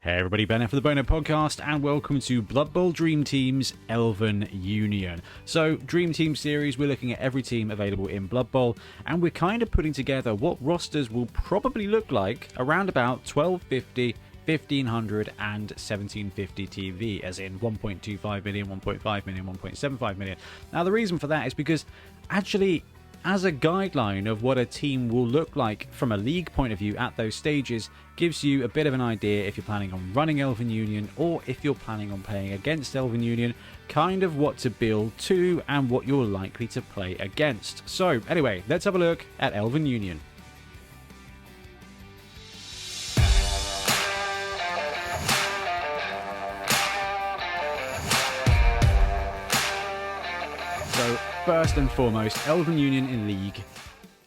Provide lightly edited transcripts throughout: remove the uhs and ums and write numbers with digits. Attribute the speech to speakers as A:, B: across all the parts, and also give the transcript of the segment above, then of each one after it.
A: Hey everybody, Ben here for the Bonehead podcast, and welcome to Blood Bowl Dream Team's Elven Union. So, Dream Team series, we're looking at every team available in Blood Bowl, and we're kind of putting together what rosters will probably look like around about 1250, 1500 and 1750 TV, as in 1.25 million, 1.5 million, 1.75 million. Now, the reason for that is because actually, as a guideline of what a team will look like from a league point of view at those stages, gives you a bit of an idea if you're planning on running Elven Union or if you're planning on playing against Elven Union, kind of what to build to and what you're likely to play against. So anyway, let's have a look at Elven Union. So first and foremost, Elven Union in League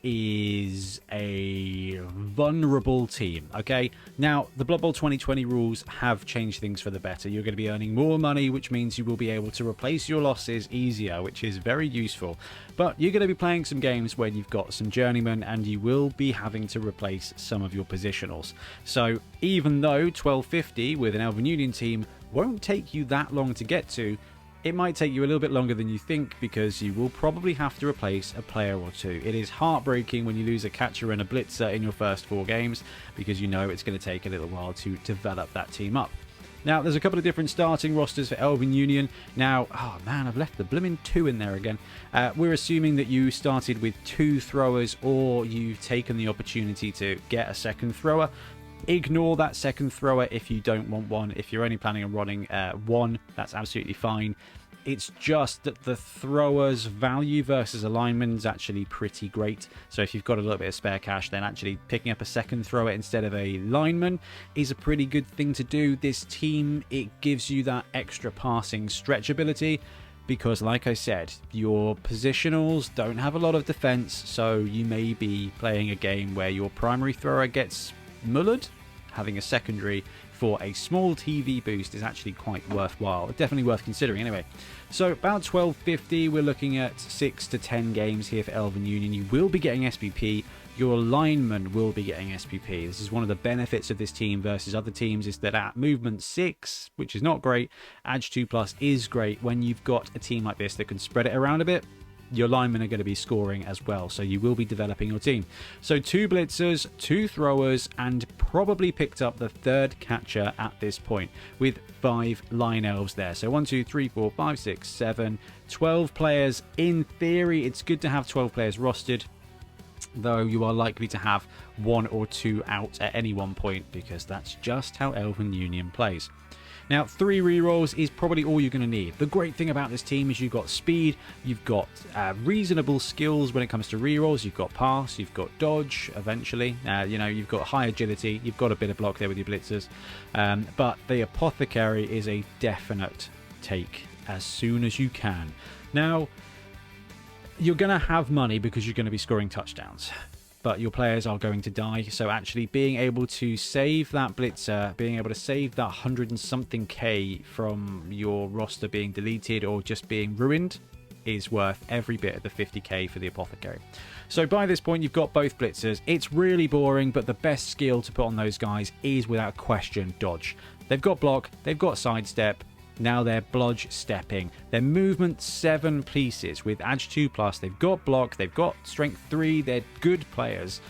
A: is a vulnerable team, okay? Now, the Blood Bowl 2020 rules have changed things for the better. You're going to be earning more money, which means you will be able to replace your losses easier, which is very useful. But you're going to be playing some games where you've got some journeymen, and you will be having to replace some of your positionals. So even though 1250 with an Elven Union team won't take you that long to get to, it might take you a little bit longer than you think because you will probably have to replace a player or two. It is heartbreaking when you lose a catcher and a blitzer in your first 4 games because you know it's going to take a little while to develop that team up. Now, there's a couple of different starting rosters for Elven Union. Now, oh man, I've left the blimmin' 2 in there again. We're assuming that you started with 2 throwers or you've taken the opportunity to get a second thrower. Ignore that second thrower if you don't want one. If you're only planning on running one, that's absolutely fine. It's just that the thrower's value versus alignment is actually pretty great. So if you've got a little bit of spare cash, then actually picking up a second thrower instead of a lineman is a pretty good thing to do. This team, it gives you that extra passing stretch ability because, like I said, your positionals don't have a lot of defense, so you may be playing a game where your primary thrower gets mullered. Having a secondary for a small TV boost is actually quite worthwhile. Definitely worth considering anyway. So about 1250, we're looking at 6 to 10 games here for Elven Union. You will be getting SPP. Your lineman will be getting SPP. This is one of the benefits of this team versus other teams, is that at movement 6, which is not great, Edge 2+ is great when you've got a team like this that can spread it around a bit. Your linemen are going to be scoring as well, so you will be developing your team. So 2 blitzers, 2 throwers, and probably picked up the 3rd catcher at this point with 5 line elves there. So 1, 2, 3, 4, 5, 6, 7, 12 players. In theory, it's good to have 12 players rostered, though you are likely to have 1 or 2 out at any one point because that's just how Elven Union plays. Now, 3 rerolls is probably all you're going to need. The great thing about this team is you've got speed, you've got reasonable skills when it comes to rerolls, you've got pass, you've got dodge eventually, you've got high agility, you've got a bit of block there with your blitzers, but the apothecary is a definite take as soon as you can. Now, you're going to have money because you're going to be scoring touchdowns, but your players are going to die. So actually being able to save that blitzer, being able to save that 100 and something K from your roster being deleted or just being ruined is worth every bit of the 50k for the apothecary. So by this point, you've got both blitzers. It's really boring, but the best skill to put on those guys is without question dodge. They've got block, they've got sidestep. Now they're blodge stepping. They're movement 7 pieces with Edge 2+. They've got block, they've got strength 3. They're good players.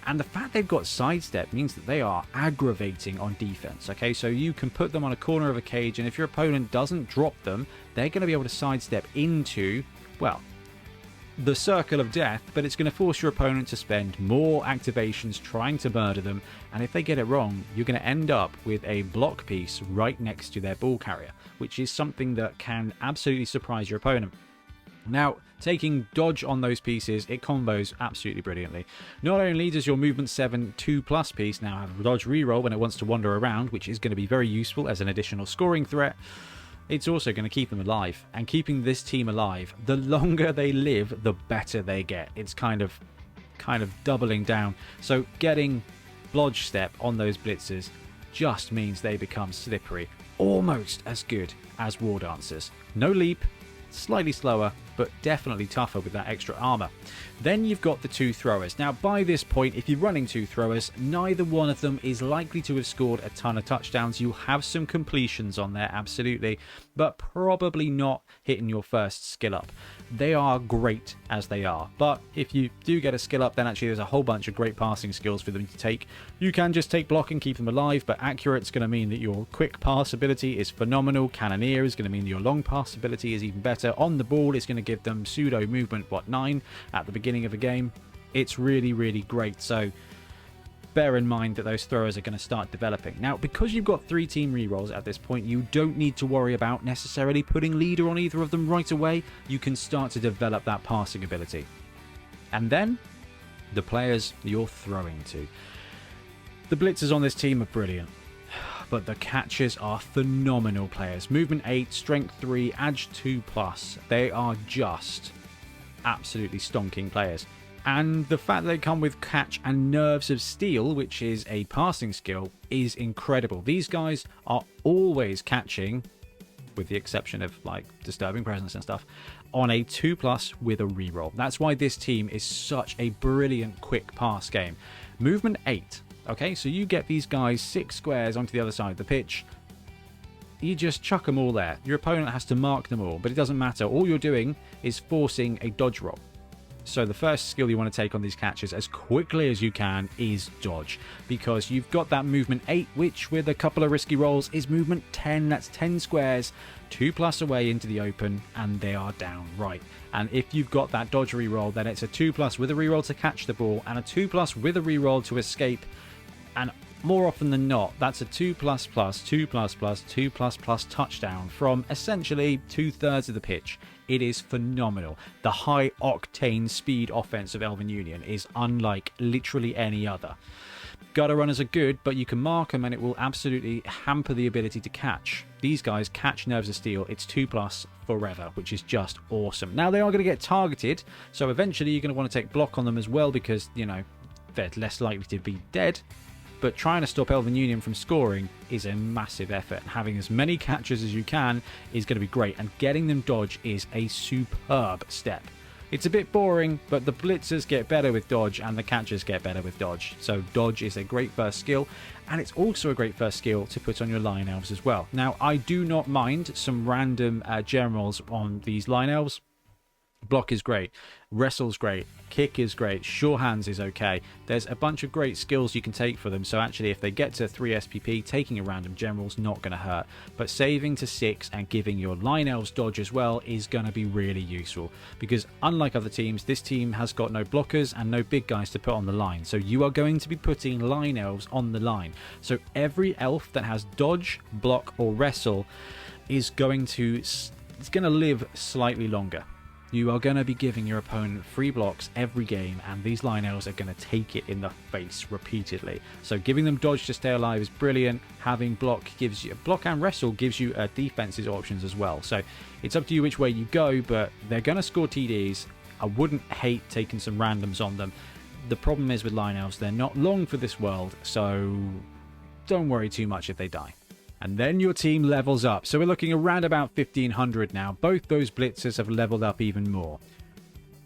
A: And the fact they've got sidestep means that they are aggravating on defense. Okay, so you can put them on a corner of a cage, and if your opponent doesn't drop them, they're going to be able to sidestep into, well, the circle of death, but it's going to force your opponent to spend more activations trying to murder them, and if they get it wrong, you're going to end up with a block piece right next to their ball carrier, which is something that can absolutely surprise your opponent. Now, taking dodge on those pieces, it combos absolutely brilliantly. Not only does your movement 7 2+ piece now have a dodge reroll when it wants to wander around, which is going to be very useful as an additional scoring threat, it's also going to keep them alive. And keeping this team alive, the longer they live, the better they get. It's kind of doubling down. So getting blodge step on those blitzers just means they become slippery, almost as good as war dancers. No leap, slightly slower, but definitely tougher with that extra armor. Then you've got the 2 throwers. Now, by this point, if you're running 2 throwers, neither one of them is likely to have scored a ton of touchdowns. You'll have some completions on there, absolutely, but probably not hitting your first skill up. They are great as they are, but if you do get a skill up, then actually there's a whole bunch of great passing skills for them to take. You can just take block and keep them alive, but accurate's going to mean that your quick pass ability is phenomenal. Cannoneer is going to mean that your long pass ability is even better. On the ball is going to give them pseudo movement, 9 at the beginning of a game. It's really, really great. So bear in mind that those throwers are going to start developing. Now, because you've got 3 team rerolls at this point, you don't need to worry about necessarily putting leader on either of them right away. You can start to develop that passing ability. And then the players you're throwing to. The blitzers on this team are brilliant, but the catchers are phenomenal players. Movement 8, strength 3, edge 2+. They are just absolutely stonking players. And the fact that they come with catch and nerves of steel, which is a passing skill, is incredible. These guys are always catching, with the exception of like disturbing presence and stuff, on a 2+ with a reroll. That's why this team is such a brilliant quick pass game. Movement 8. Okay, so you get these guys 6 squares onto the other side of the pitch. You just chuck them all there. Your opponent has to mark them all, but it doesn't matter. All you're doing is forcing a dodge roll. So the first skill you want to take on these catches as quickly as you can is dodge, because you've got that movement 8, which with a couple of risky rolls is movement 10. That's 10 squares, 2+ away into the open, and they are down right. And if you've got that dodge reroll, then it's a 2+ with a reroll to catch the ball and a 2+ with a reroll to escape. And more often than not, that's a 2++, 2++, touchdown from essentially 2/3 of the pitch. It is phenomenal. The high octane speed offense of Elven Union is unlike literally any other. Gutter runners are good, but you can mark them and it will absolutely hamper the ability to catch. These guys catch nerves of steel. It's 2+ forever, which is just awesome. Now they are going to get targeted, so eventually you're going to want to take block on them as well, because, you know, they're less likely to be dead. But trying to stop Elven Union from scoring is a massive effort. Having as many catches as you can is going to be great, and getting them dodge is a superb step. It's a bit boring, but the blitzers get better with dodge and the catchers get better with dodge. So dodge is a great first skill, and it's also a great first skill to put on your line elves as well. Now, I do not mind some random generals on these line elves. Block is great, wrestle's great, kick is great, sure hands is okay. There's a bunch of great skills you can take for them, so actually if they get to 3 SPP, taking a random general's not going to hurt. But saving to 6 and giving your line elves dodge as well is going to be really useful, because unlike other teams, this team has got no blockers and no big guys to put on the line, so you are going to be putting line elves on the line. So every elf that has dodge, block or wrestle is going to live slightly longer. You are going to be giving your opponent free blocks every game, and these line elves are going to take it in the face repeatedly. So giving them dodge to stay alive is brilliant. Having block and wrestle gives you defenses options as well. So it's up to you which way you go, but they're going to score TDs. I wouldn't hate taking some randoms on them. The problem is with line elves, they're not long for this world, so don't worry too much if they die. And then your team levels up. So we're looking around about 1500 now. Both those blitzers have leveled up even more.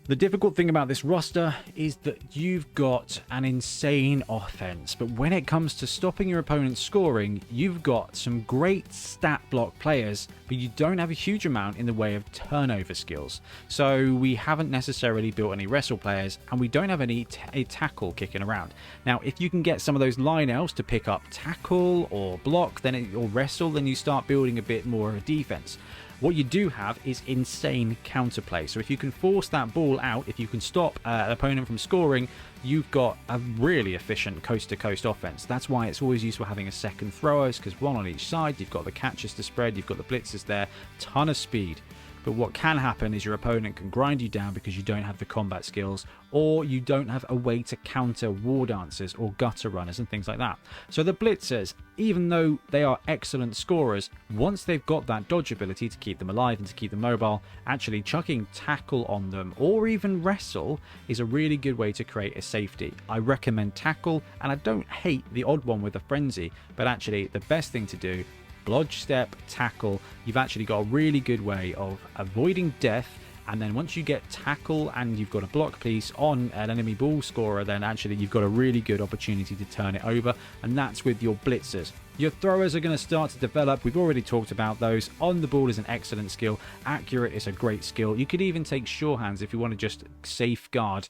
A: The difficult thing about this roster is that you've got an insane offense, but when it comes to stopping your opponent scoring, you've got some great stat block players, but you don't have a huge amount in the way of turnover skills. So we haven't necessarily built any wrestle players, and we don't have any tackle kicking around. Now, if you can get some of those line elves to pick up tackle or block, or wrestle, then you start building a bit more of a defense. What you do have is insane counterplay. So if you can force that ball out, if you can stop an opponent from scoring, you've got a really efficient coast-to-coast offense. That's why it's always useful having a second throwers, because one on each side, you've got the catchers to spread, you've got the blitzers there, ton of speed. But what can happen is your opponent can grind you down because you don't have the combat skills, or you don't have a way to counter war dancers or gutter runners and things like that. So the blitzers, even though they are excellent scorers, once they've got that dodge ability to keep them alive and to keep them mobile, actually chucking tackle on them or even wrestle is a really good way to create a safety. I recommend tackle, and I don't hate the odd one with a frenzy, but actually the best thing to do, blodge step, tackle. You've actually got a really good way of avoiding death And then once you get tackle and you've got a block piece on an enemy ball scorer, then actually you've got a really good opportunity to turn it over. And that's with your blitzers. Your throwers are going to start to develop. We've already talked about those. On the ball is an excellent skill. Accurate is a great skill. You could even take sure hands if you want to just safeguard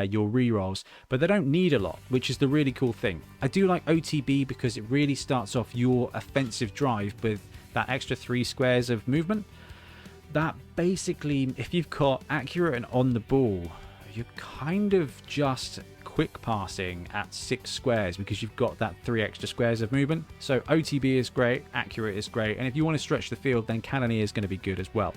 A: your rerolls. But they don't need a lot, which is the really cool thing. I do like OTB because it really starts off your offensive drive with that extra 3 squares of movement. That basically, if you've got accurate and on the ball, you're kind of just quick passing at 6 squares because you've got that 3 extra squares of movement. So OTB is great, accurate is great, and if you want to stretch the field, then Cannoneer is going to be good as well.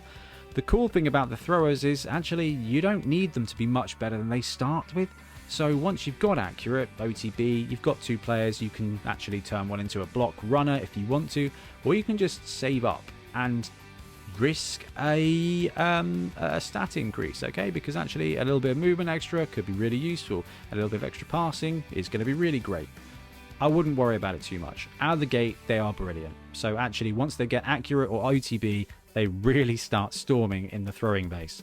A: The cool thing about the throwers is actually you don't need them to be much better than they start with. So once you've got accurate, OTB, you've got 2 players, you can actually turn one into a block runner if you want to, or you can just save up and risk a stat increase, okay? Because actually a little bit of movement extra could be really useful. A little bit of extra passing is going to be really great. I wouldn't worry about it too much. Out of the gate, they are brilliant. So actually, once they get accurate or OTB, they really start storming in the throwing base.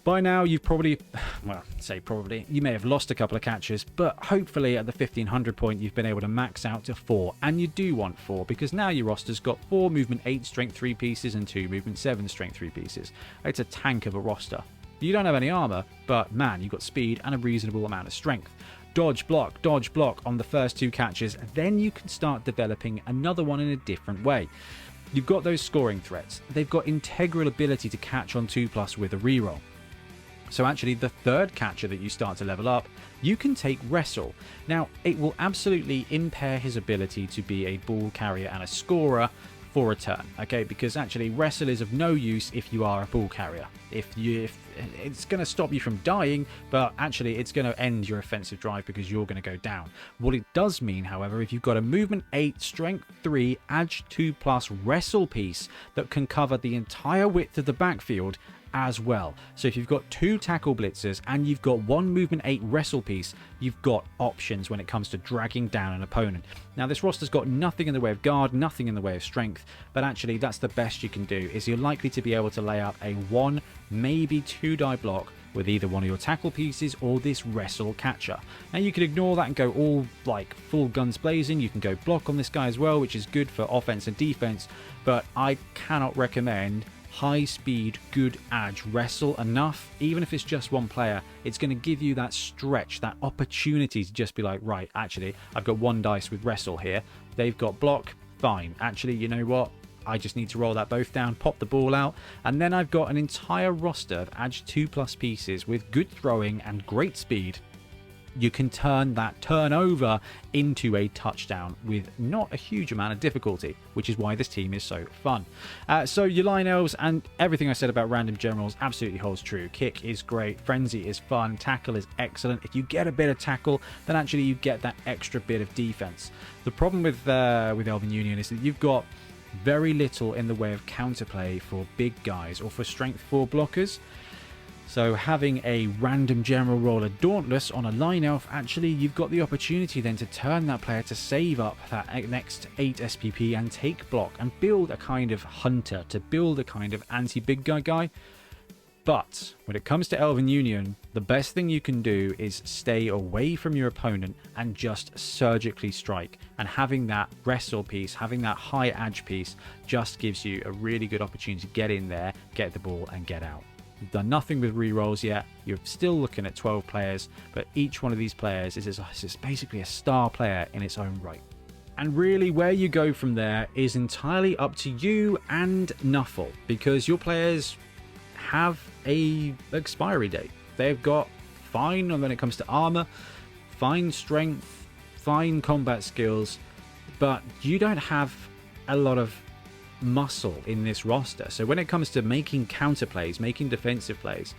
A: By now, you've probably, well, say probably, you may have lost a couple of catches, but hopefully at the 1500 point, you've been able to max out to 4. And you do want 4, because now your roster's got 4 movement 8 strength 3 pieces and 2 movement 7 strength 3 pieces. It's a tank of a roster. You don't have any armor, but man, you've got speed and a reasonable amount of strength. Dodge block on the first 2 catches, then you can start developing another one in a different way. You've got those scoring threats. They've got integral ability to catch on 2+ with a reroll. So actually the 3rd catcher that you start to level up, you can take Wrestle. Now, it will absolutely impair his ability to be a ball carrier and a scorer for a turn, okay? Because actually Wrestle is of no use if you are a ball carrier. If it's going to stop you from dying, but actually it's going to end your offensive drive because you're going to go down. What it does mean, however, if you've got a movement 8, strength 3, edge 2+ Wrestle piece that can cover the entire width of the backfield as well. So if you've got 2 tackle blitzers and you've got 1 movement 8 wrestle piece, you've got options when it comes to dragging down an opponent. Now this roster's got nothing in the way of guard, nothing in the way of strength, but actually that's the best you can do, is you're likely to be able to lay out a 1, maybe 2 die block with either one of your tackle pieces or this wrestle catcher. Now you can ignore that and go all like full guns blazing. You can go block on this guy as well, which is good for offense and defense, but I cannot recommend high speed, good edge wrestle enough. Even if it's just 1 player, it's going to give you that stretch, that opportunity to just be like, right, actually I've got 1 dice with wrestle here, they've got block, fine, actually you know what, I just need to roll that both down, pop the ball out, and then I've got an entire roster of edge 2+ pieces with good throwing and great speed. You can turn that turnover into a touchdown with not a huge amount of difficulty, which is why this team is so fun. So your line elves and everything I said about random generals absolutely holds true. Kick is great, frenzy is fun, tackle is excellent. If you get a bit of tackle, then actually you get that extra bit of defense. The problem with Elven Union is that you've got very little in the way of counterplay for big guys or for strength 4 blockers. So having a random general roller Dauntless on a line elf, actually you've got the opportunity then to turn that player to save up that next 8 SPP and take block and build a kind of hunter, to build a kind of anti-big guy. But when it comes to Elven Union, the best thing you can do is stay away from your opponent and just surgically strike. And having that wrestle piece, having that high edge piece just gives you a really good opportunity to get in there, get the ball and get out. You've done nothing with rerolls yet. You're still looking at 12 players, but each one of these players is basically a star player in its own right. And really where you go from there is entirely up to you and Nuffle, because your players have a expiry date. They've got fine when it comes to armor, fine strength, fine combat skills, but you don't have a lot of muscle in this roster. So when it comes to making counter plays, making defensive plays,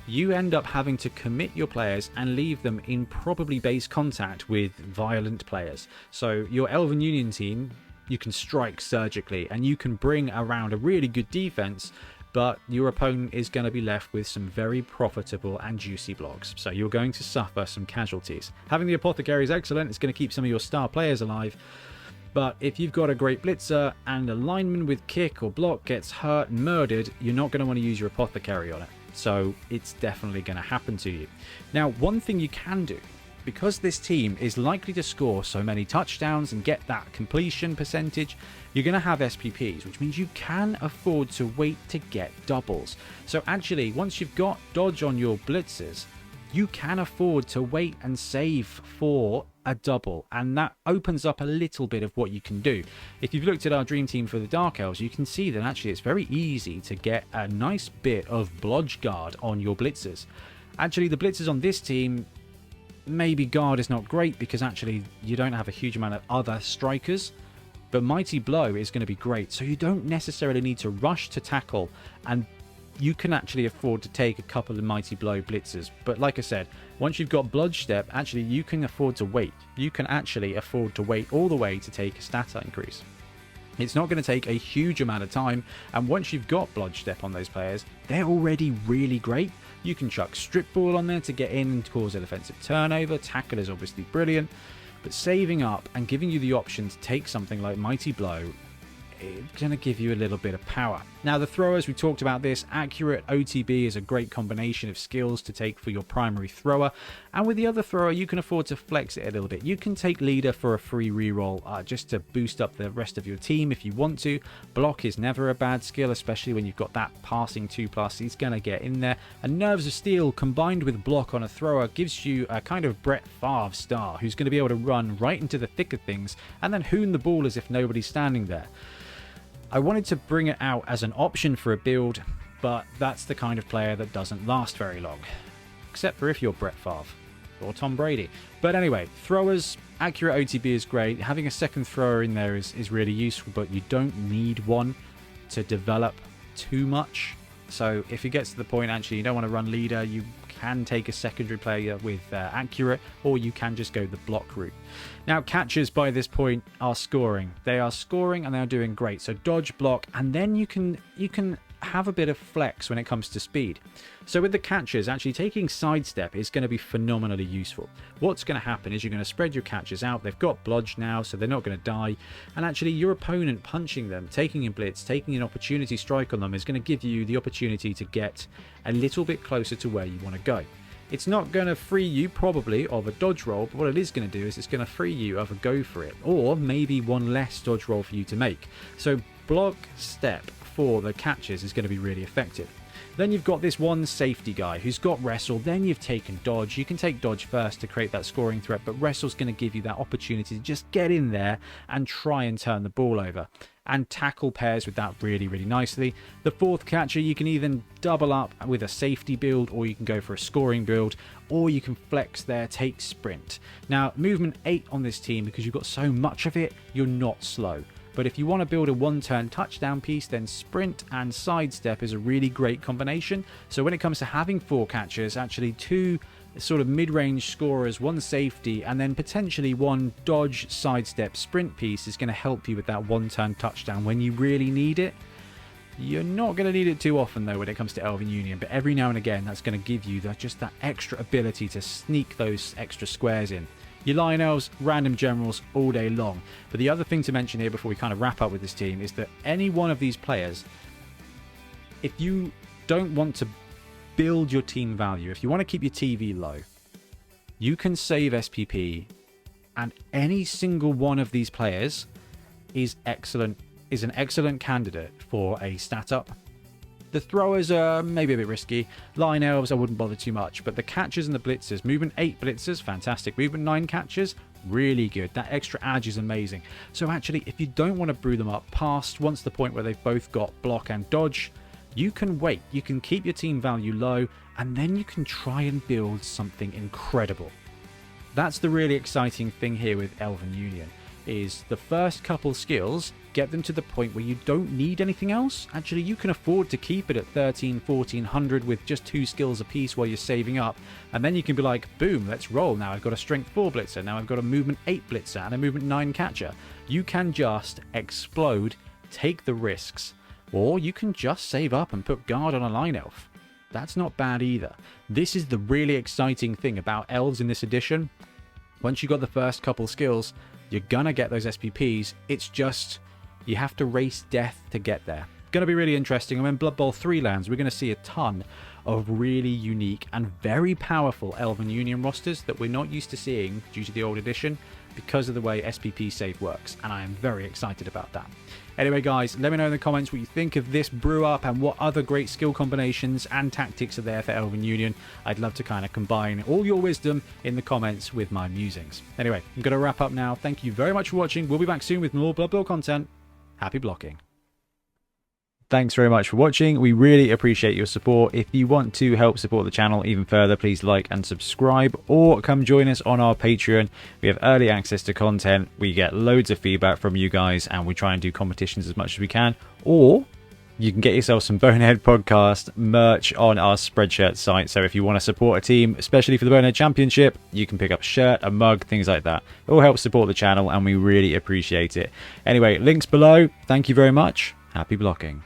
A: you end up having to commit your players and leave them in probably base contact with violent players. So your Elven Union team, you can strike surgically and you can bring around a really good defense, but your opponent is going to be left with some very profitable and juicy blocks. So you're going to suffer some casualties. Having the Apothecary is excellent. It's going to keep some of your star players alive. But if you've got a great Blitzer and a lineman with kick or block gets hurt and murdered, you're not going to want to use your Apothecary on it. So it's definitely going to happen to you. Now, one thing you can do, because this team is likely to score so many touchdowns and get that completion percentage, you're going to have SPPs, which means you can afford to wait to get doubles. So actually, once you've got dodge on your blitzers, you can afford to wait and save for a double, and that opens up a little bit of what you can do. If you've looked at our dream team for the Dark Elves, you can see that actually it's very easy to get a nice bit of blodge guard on your blitzers. Actually, the blitzers on this team, maybe guard is not great because actually you don't have a huge amount of other strikers, but Mighty Blow is going to be great, so you don't necessarily need to rush to tackle, and you can actually afford to take a couple of Mighty Blow blitzers. But like I said, once you've got Blodge Step, actually you can afford to wait. You can actually afford to wait all the way to take a stat increase. It's not going to take a huge amount of time, and once you've got Blodge Step on those players, they're already really great. You can chuck Strip Ball on there to get in and cause an offensive turnover. Tackle is obviously brilliant, but saving up and giving you the option to take something like Mighty Blow, it's going to give you a little bit of power. Now, the throwers, we talked about this. Accurate OTB is a great combination of skills to take for your primary thrower, and with the other thrower you can afford to flex it a little bit. You can take leader for a free reroll just to boost up the rest of your team if you want to. Block is never a bad skill, especially when you've got that passing 2+. He's going to get in there, and Nerves of Steel combined with block on a thrower gives you a kind of Brett Favre star who's going to be able to run right into the thick of things and then hoon the ball as if nobody's standing there. I wanted to bring it out as an option for a build, but that's the kind of player that doesn't last very long. Except for if you're Brett Favre or Tom Brady. But anyway, throwers, accurate OTB is great. Having a second thrower in there is really useful, but you don't need one to develop too much. So if it gets to the point actually you don't want to run leader, you can take a secondary player with accurate, or you can just go the block route. Now, catchers by this point are scoring. They are scoring and they are doing great. So dodge, block, and then you can have a bit of flex when it comes to speed. So with the catchers, actually taking sidestep is going to be phenomenally useful. What's going to happen is you're going to spread your catchers out. They've got blodge now, so they're not going to die. And actually your opponent punching them, taking a blitz, taking an opportunity strike on them is going to give you the opportunity to get a little bit closer to where you want to go. It's not going to free you probably of a dodge roll, but what it is going to do is it's going to free you of a go for it, or maybe one less dodge roll for you to make. So block step for the catches is going to be really effective. Then you've got this one safety guy who's got wrestle, then you've taken dodge. You can take dodge first to create that scoring threat, but wrestle's going to give you that opportunity to just get in there and try and turn the ball over. And tackle pairs with that really, really nicely. The fourth catcher, you can either double up with a safety build, or you can go for a scoring build, or you can flex there, take sprint. Now, movement 8 on this team, because you've got so much of it, you're not slow. But if you want to build a one-turn touchdown piece, then sprint and sidestep is a really great combination. So when it comes to having 4 catchers, actually 2 sort of mid-range scorers, 1 safety, and then potentially 1 dodge, sidestep, sprint piece is going to help you with that one-turn touchdown when you really need it. You're not going to need it too often though when it comes to Elven Union, but every now and again that's going to give you just that extra ability to sneak those extra squares in. Your Lion Elves, random generals all day long. But the other thing to mention here before we kind of wrap up with this team is that any one of these players, if you don't want to build your team value, if you want to keep your TV low, you can save SPP, and any single one of these players is an excellent candidate for a stat up. The throwers are maybe a bit risky. Lion Elves I wouldn't bother too much, but the catchers and the blitzers, movement 8 blitzers, fantastic. Movement 9 catchers, really good. That extra edge is amazing. So actually, if you don't want to brew them up past once the point where they've both got block and dodge, you can wait. You can keep your team value low, and then you can try and build something incredible. That's the really exciting thing here with Elven Union, is the first couple skills, get them to the point where you don't need anything else. Actually, you can afford to keep it at 1300-1400 with just 2 skills apiece while you're saving up, and then you can be like, boom, let's roll. Now I've got a strength 4 blitzer, now I've got a movement 8 blitzer and a movement 9 catcher. You can just explode, take the risks, or you can just save up and put guard on a line elf. That's not bad either. This is the really exciting thing about elves in this edition. Once you got the first couple skills, you're gonna get those SPPs. It's just, you have to race death to get there. Gonna be really interesting. And when Blood Bowl 3 lands, we're gonna see a ton of really unique and very powerful Elven Union rosters that we're not used to seeing due to the old edition because of the way SPP save works, and I am very excited about that. Anyway guys, let me know in the comments what you think of this brew up and what other great skill combinations and tactics are there for Elven Union. I'd love to kind of combine all your wisdom in the comments with my musings. Anyway, I'm going to wrap up now. Thank you very much for watching. We'll be back soon with more Blood Bowl content. Happy blocking. Thanks very much for watching. We really appreciate your support. If you want to help support the channel even further, please like and subscribe, or come join us on our Patreon. We have early access to content, we get loads of feedback from you guys, and we try and do competitions as much as we can. Or you can get yourself some Bonehead podcast merch on our Spreadshirt site. So if you want to support a team, especially for the Bonehead Championship, you can pick up a shirt, a mug, things like that. It all helps support the channel, and we really appreciate it. Anyway, links below. Thank you very much. Happy blocking.